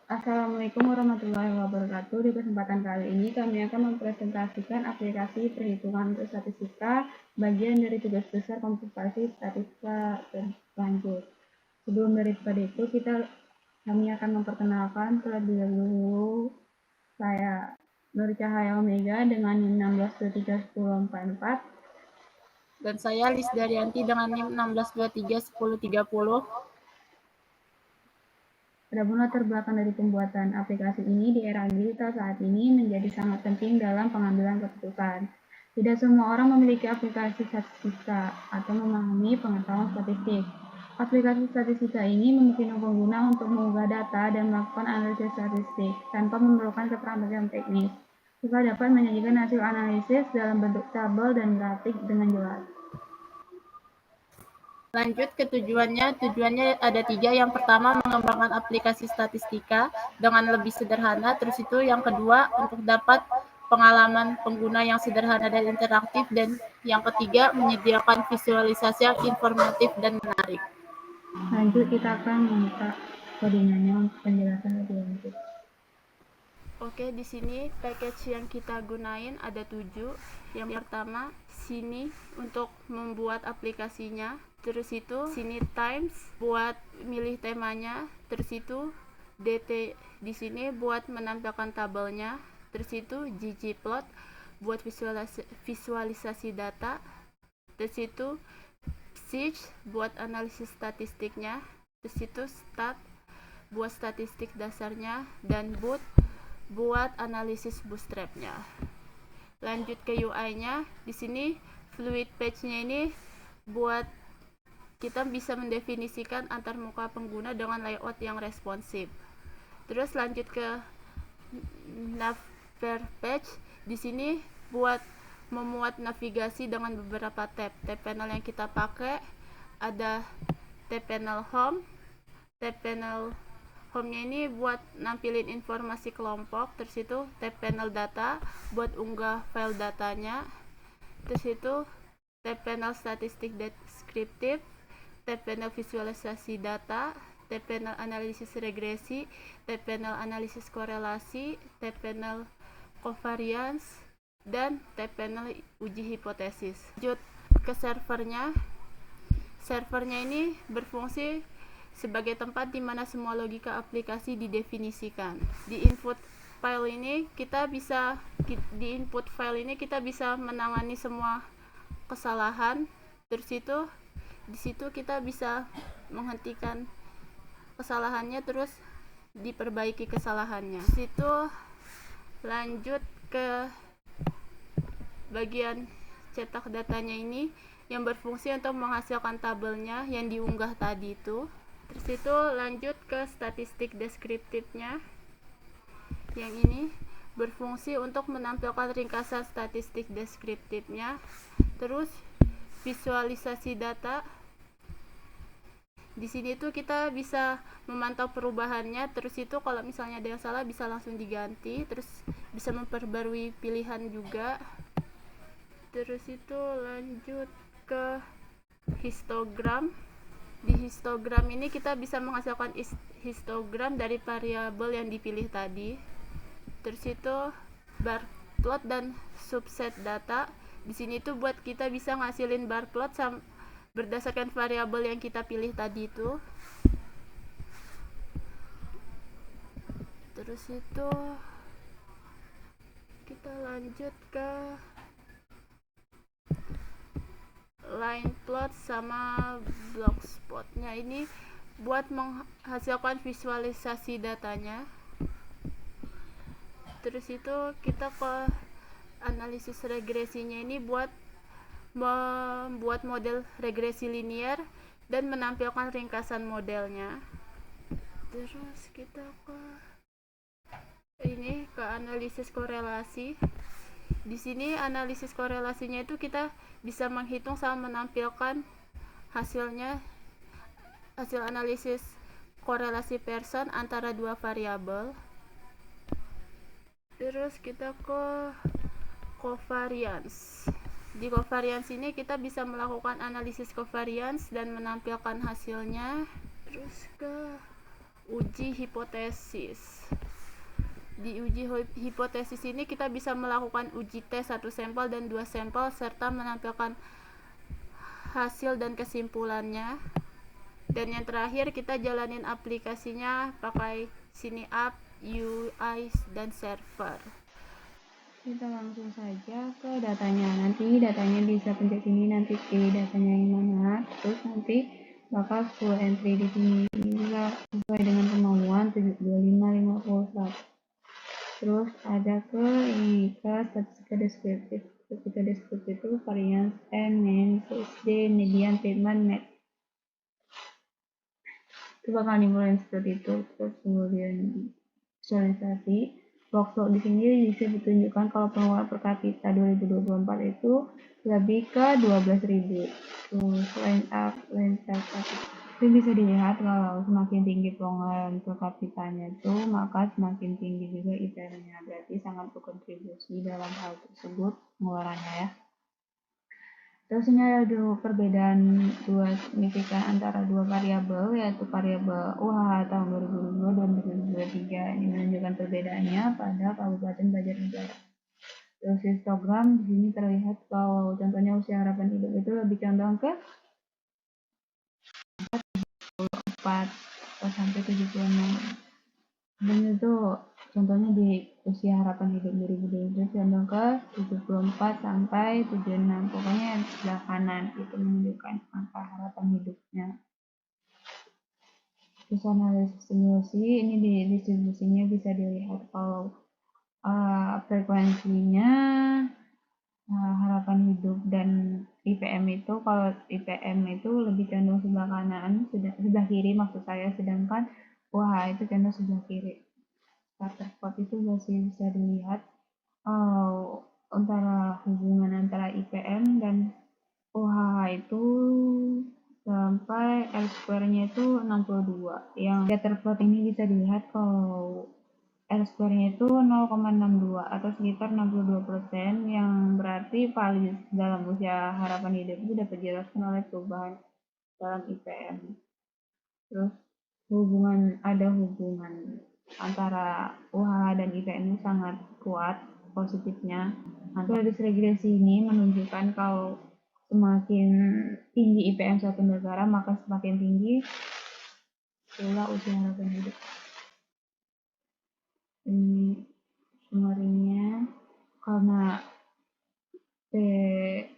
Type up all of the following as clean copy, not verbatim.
Assalamualaikum warahmatullahi wabarakatuh. Di kesempatan kali ini kami akan mempresentasikan aplikasi perhitungan untuk statistika bagian dari tugas besar komputasi statistika lanjut. Sebelum daripada itu kami akan memperkenalkan terlebih dahulu saya Nur Cahaya Omega dengan NIM 16231044. Dan saya Lis Daryanti dengan NIM 16231030. Adapun latar belakang dari pembuatan aplikasi ini di era digital saat ini menjadi sangat penting dalam pengambilan keputusan. Tidak semua orang memiliki aplikasi statistika atau memahami pengetahuan statistik. Aplikasi statistika ini memungkinkan pengguna untuk mengunggah data dan melakukan analisis statistik tanpa memerlukan keterampilan teknis. Serta dapat menyajikan hasil analisis dalam bentuk tabel dan grafik dengan jelas. Lanjut ke tujuannya. Tujuannya ada 3. Yang pertama, mengembangkan aplikasi statistika dengan lebih sederhana. Terus itu yang kedua, untuk dapat pengalaman pengguna yang sederhana dan interaktif. Dan yang ketiga, menyediakan visualisasi yang informatif dan menarik. Lanjut, kita akan meminta kodingannya untuk penjelasan lebih lanjut. Oke, di sini package yang kita gunain ada 7. Yang pertama, sini untuk membuat aplikasinya. Terus itu sini times buat milih temanya. Terus itu DT di sini buat menampilkan tabelnya. Terus itu ggplot buat visualisasi data. Terus itu search buat analisis statistiknya. Terus itu stat buat statistik dasarnya, dan boot buat analisis bootstrapnya. Lanjut ke UI-nya. Di sini fluid page-nya ini buat kita bisa mendefinisikan antarmuka pengguna dengan layout yang responsif. Terus lanjut ke navbar page. Di sini buat memuat navigasi dengan beberapa tab. Tab panel yang kita pakai ada tab panel home. Tab panel home-nya ini buat nampilin informasi kelompok. Terus itu tab panel data buat unggah file datanya. Terus itu tab panel statistik deskriptif, tab panel visualisasi data, tab panel analisis regresi, tab panel analisis korelasi, tab panel covariance, dan tab panel uji hipotesis. Lanjut ke servernya. Servernya ini berfungsi sebagai tempat di mana semua logika aplikasi didefinisikan. Di input file ini kita bisa menangani semua kesalahan. Terus itu di situ kita bisa menghentikan kesalahannya, terus diperbaiki kesalahannya. Di situ lanjut ke bagian cetak datanya ini yang berfungsi untuk menghasilkan tabelnya yang diunggah tadi itu. Terus itu lanjut ke statistik deskriptifnya. Yang ini berfungsi untuk menampilkan ringkasan statistik deskriptifnya. Terus visualisasi data. Di sini tuh kita bisa memantau perubahannya. Terus itu kalau misalnya ada yang salah bisa langsung diganti. Terus bisa memperbarui pilihan juga. Terus itu lanjut ke histogram. Di histogram ini kita bisa menghasilkan histogram dari variabel yang dipilih tadi. Terus itu bar plot dan subset data. Di sini tuh buat kita bisa ngasilin bar plot berdasarkan variabel yang kita pilih tadi itu. Terus itu kita lanjut ke line plot sama block spotnya. Ini buat menghasilkan visualisasi datanya. Terus itu kita ke analisis regresinya. Ini buat membuat model regresi linear dan menampilkan ringkasan modelnya. Terus kita ke analisis korelasi. Di sini analisis korelasinya itu kita bisa menghitung sama menampilkan hasil analisis korelasi person antara dua variabel. Terus kita ke covariance. Di covariance ini kita bisa melakukan analisis covariance dan menampilkan hasilnya. Terus ke uji hipotesis. Di uji hipotesis ini kita bisa melakukan uji tes 1 sampel dan 2 sampel serta menampilkan hasil dan kesimpulannya. Dan yang terakhir kita jalanin aplikasinya pakai SiniApp, UI, dan server. Kita langsung saja ke datanya. Nanti datanya bisa pencet sini, nanti pilih datanya yang mana. Terus nanti bakal full entry di sini. Ini juga sesuai dengan kemauan 725 50 100. Terus ada ke ini ke statistika deskriptif. Statistika deskriptif itu variance and mean, CSD, median, treatment, net. Itu bakal dimulai seperti itu. Terus kemudian visualisasi workflow di sini bisa ditunjukkan kalau pengeluaran per kapita 2024 itu lebih ke 12.000. Terus line up itu bisa dilihat kalau semakin tinggi pengeluaran per kapitanya itu maka semakin tinggi juga IPM-nya, berarti sangat berkontribusi dalam hal tersebut pengeluarannya ya. Terus ini ada perbedaan dua signifikan antara dua variabel, yaitu variabel UHH tahun 2022 dan 2023. Ini menunjukkan perbedaannya pada Kabupaten Banjarnegara. Terus histogram di sini terlihat kalau contohnya usia harapan hidup itu lebih condong ke 4 sampai 76. Dan itu contohnya di usia harapan hidup 2020 condong ke 74 sampai 76. Pokoknya yang sebelah kanan itu menunjukkan angka harapan hidupnya. Terus analisis simulasi ini di distribusinya bisa dilihat kalau frekuensinya harapan hidup dan IPM itu, kalau IPM itu lebih condong sebelah kanan, sebelah kiri maksud saya, sedangkan UHH itu condong sebelah kiri. Starter plot itu masih bisa dilihat antara hubungan antara IPM dan UHH itu sampai R-square-nya itu 62. Yang scatter plot ini bisa dilihat kalau R-square-nya itu 0,62 atau sekitar 62%, yang berarti valid dalam usia harapan hidup itu dapat dijelaskan oleh perubahan dalam IPM. Terus ada hubungan antara UHH dan IPM itu sangat kuat positifnya. Analisis regresi ini menunjukkan kalau semakin tinggi IPM suatu negara maka semakin tinggi pula usia harapan hidup. Ini summary-nya, karena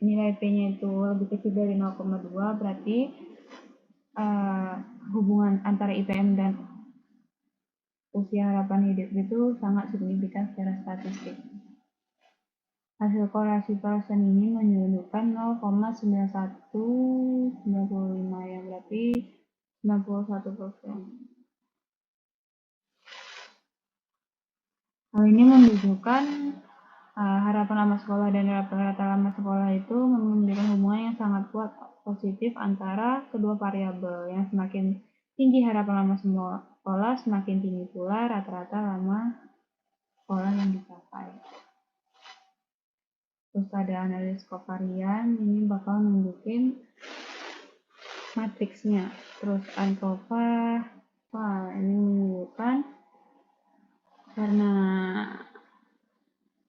nilai P-nya itu lebih kecil dari 0,2 berarti hubungan antara IPM dan usia harapan hidup itu sangat signifikan secara statistik. Hasil korelasi Pearson ini menunjukkan 0,9195 yang berarti 91%. Hal ini menunjukkan harapan lama sekolah dan rata-rata lama sekolah itu menunjukkan hubungan yang sangat kuat positif antara kedua variabel. Yang semakin tinggi harapan lama sekolah, semakin tinggi pula rata-rata lama sekolah yang dicapai. Terus ada analisis kovarian, ini bakal nunjukin matriksnya. Terus ANCOVA, ini menunjukkan karena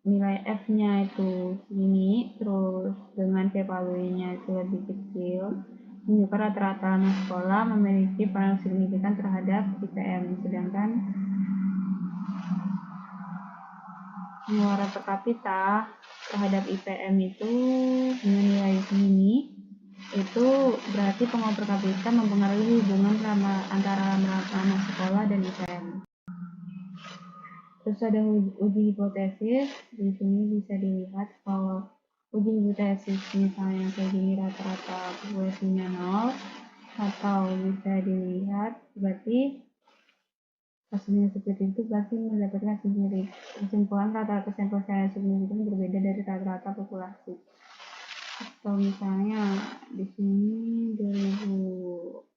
nilai F-nya itu segini, terus dengan p-value-nya itu lebih kecil, menunjukkan rata-rata lama sekolah memiliki peran signifikan terhadap IPM, sedangkan pengeluaran per kapita terhadap IPM itu dengan nilai segini, itu berarti pengeluaran per kapita mempengaruhi hubungan antara lama sekolah dan IPM. Terus ada uji hipotesis, di sini bisa dilihat kalau uji hipotesis misalnya kayak gini rata-rata populasinya 0, atau bisa dilihat berarti hasilnya seperti itu berarti mendapatkan sendiri kesimpulan rata-rata sampel secara signifikan berbeda dari rata-rata populasi. Atau misalnya di sini 2012,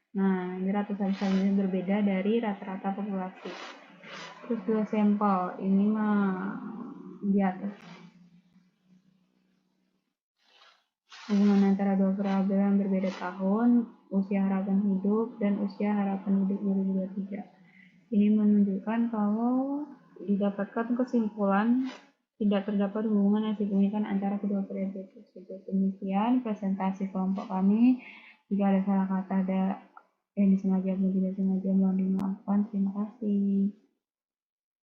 nah ini rata-rata sampelnya berbeda dari rata-rata populasi. Terus 2 sampel, ini mah di atas. hubungan antara dua variabel yang berbeda tahun, usia harapan hidup, dan usia harapan hidup 2023. Ini menunjukkan kalau didapatkan kesimpulan tidak terdapat hubungan yang signifikan antara kedua variabel tersebut. Demikian presentasi kelompok kami. Jika ada salah kata yang disengaja atau tidak sengaja mohon dimaafkan. Terima kasih.